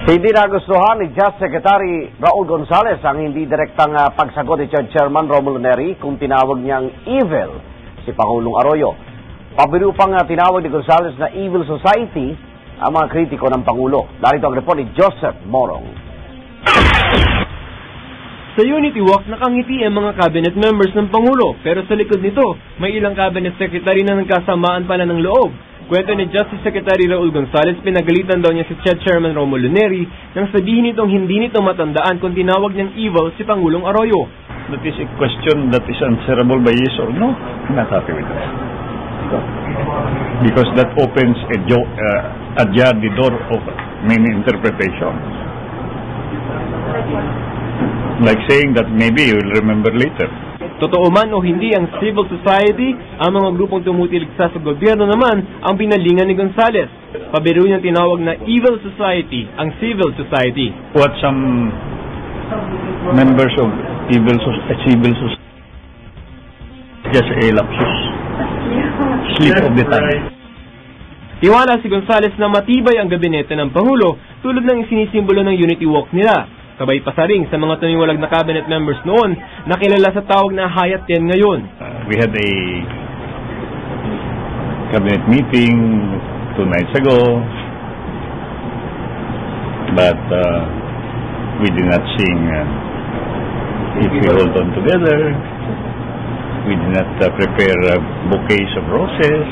Hindi nagustuhan ni Just Secretary Raul Gonzales ang hindi direktang pagsagot ni Chairman Romulo Neri kung tinawag niyang evil si Pangulong Arroyo. Pabiro pang tinawag ni Gonzales na evil society ang mga kritiko ng Pangulo. Narito ang report ni Joseph Morong. Sa Unity Walk, nakangiti ang mga cabinet members ng Pangulo, pero sa likod nito, may ilang cabinet secretary na nagkasamaan pala ng loob. Kwento ni Justice Secretary Raul Gonzales, pinagalitan daw niya si Chairman Romulo Neri nang sabihin nitong hindi nito matandaan kung tinawag niyang evil si Pangulong Arroyo. That is a question that is answerable by yes or no. I'm not happy with that. Because that opens ajar the door of many interpretations. Like saying that maybe you will remember later. Totoo man o hindi ang civil society, ang mga grupong tumutiligsa sa gobyerno naman ang binalingan ni Gonzales. Pabiro niyang tinawag na evil society ang civil society. What some members of civil society just a lapsus, slip of the tongue. Tiwala si Gonzales na matibay ang gabinete ng Pangulo tulad ng sinisimbolo ng Unity Walk nila. Sabay pa sa ring sa mga tumiwalag na cabinet members noon na kilala sa tawag na Hayat 10 ngayon. We had a cabinet meeting 2 nights ago, but we did not sing If We Hold On Together. We did not prepare bouquets of roses.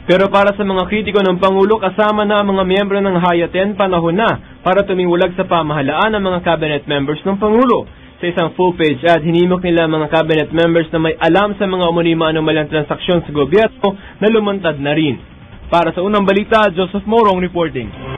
Pero para sa mga kritiko ng Pangulo, kasama na ang mga miyembro ng Hayaten, panahon na para tumiwalag sa pamahalaan ng mga cabinet members ng Pangulo. Sa isang full-page ad, hinimok nila ang mga cabinet members na may alam sa mga umani-anomalyang transaksyon sa gobyerno na lumantad na rin. Para sa unang balita, Joseph Morong reporting.